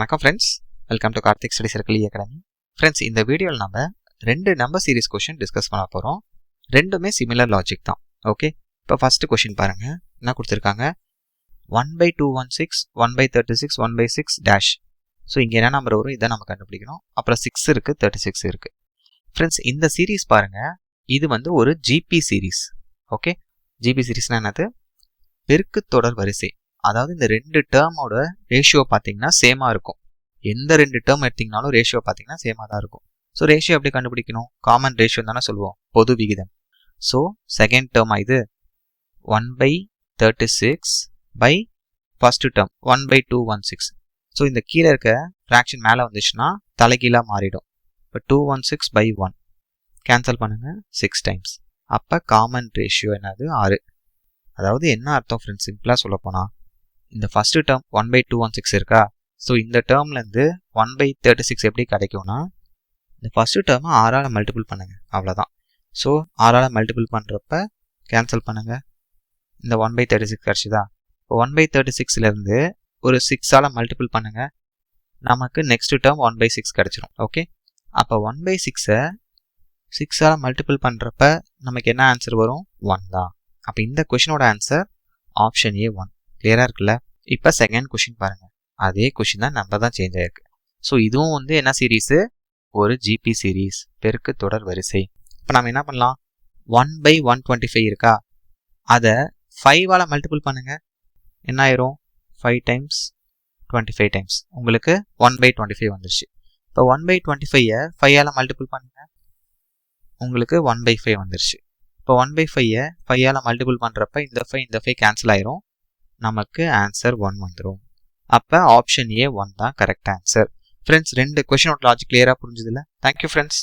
வணக்கம் friends, welcome to Karthik study circle academy. Friends, இந்த வீடியோவில் நம்ம 2 நம்பர் சீரிஸ் கொஷின் டிஸ்கஸ் பண்ண போகிறோம். ரெண்டுமே சிமிலர் லாஜிக் தான். ஓகே, இப்போ ஃபர்ஸ்ட் கொஷின் பாருங்க, என்ன கொடுத்துருக்காங்க? 1/216, 1/36, 1/6 டேஷ். ஸோ இங்கே என்ன நம்பர் வரும், இதை நம்ம கண்டுபிடிக்கணும். அப்புறம் 6 இருக்குது, 36 இருக்குது. ஃப்ரெண்ட்ஸ், இந்த சீரீஸ் பாருங்க, இது வந்து ஒரு ஜிபி சீரீஸ். ஓகே, ஜிபி சீரீஸ்னா என்னது? பெருக்கு தொடர் வரிசை. அதாவது இந்த 2 டேர்மோட ரேஷியோ பார்த்தீங்கன்னா சேமாக இருக்கும். எந்த 2 டேர்ம் எடுத்தீங்கனாலும் ரேஷியோ பார்த்தீங்கன்னா சேமாக தான் இருக்கும். ஸோ ரேஷியோ எப்படி கண்டுபிடிக்கணும்? காமன் ரேஷியோ தானே சொல்லுவோம், பொது விகிதம். ஸோ செகண்ட் டேர்ம் இது 1/36 பை ஃபர்ஸ்ட் டேர்ம் 1/216. ஸோ இந்த கீழே இருக்க ஃப்ராக்ஷன் மேலே வந்துச்சுன்னா தலைகீழாக மாறிடும். இப்போ 216/1 கேன்சல் பண்ணுங்க 6 டைம்ஸ். அப்போ காமன் ரேஷியோ என்னது? 6. அதாவது என்ன அர்த்தம் ஃப்ரெண்ட்ஸ்? சிம்பிளாக சொல்ல போனால், இந்த ஃபர்ஸ்ட் டேர்ம் 1/216 இருக்கா? ஸோ இந்த டேர்ம்லேருந்து 1/36 எப்படி கிடைக்கும்னா, இந்த ஃபர்ஸ்ட் டேர்மை 6ஆல் மல்டிபிள் பண்ணுங்க, அவ்வளோதான். ஸோ 6ஆல் மல்டிபிள் பண்ணுறப்ப கேன்சல் பண்ணுங்க, இந்த 1/36 கிடச்சிதா? இப்போ 1/36லேருந்து ஒரு 6ஆல் மல்டிபிள் பண்ணுங்க, நமக்கு நெக்ஸ்ட் டேர்ம் 1/6 கிடச்சிரும். ஓகே, அப்போ 1/6ஐ 6ஆல் மல்டிபிள் பண்ணுறப்ப நமக்கு என்ன ஆன்சர் வரும்? 1 தான். அப்போ இந்த கொஷினோட ஆன்சர் ஆப்ஷன் ஏ 1. கிளியராக இருக்குல்ல? இப்போ செகண்ட் கொஷின் பாருங்க, அதே கொஷின் தான், நம்பர் தான் சேஞ்ச் ஆயிருக்கு. ஸோ இதுவும் வந்து என்ன சீரீஸு? ஒரு ஜிபி சீரீஸ், பெருக்கு தொடர் வரிசை. இப்போ நம்ம என்ன பண்ணலாம்? 1/125 இருக்கா? அதை 5ஆல் மல்டிபிள் பண்ணுங்க, என்ன ஆயிரும்? 5 டைம்ஸ் 25 டைம்ஸ், உங்களுக்கு 1/25 வந்துருச்சு. இப்போ 1/25ஐ 5ஆல் மல்டிபிள் பண்ணுங்க, உங்களுக்கு 1/5 வந்துருச்சு. இப்போ 1/5ஐ 5ஆல் மல்டிபிள் பண்ணுறப்ப இந்த 5 கேன்சல் ஆயிரும், நமக்கு ஆன்சர் 1 வந்துடும். அப்போ ஆப்ஷன் ஏ 1 தான் கரெக்ட் ஆன்சர். ஃப்ரெண்ட்ஸ், 2 கொஷினோட லாஜிக் கிளியராக புரிஞ்சுதுல? Thank you friends.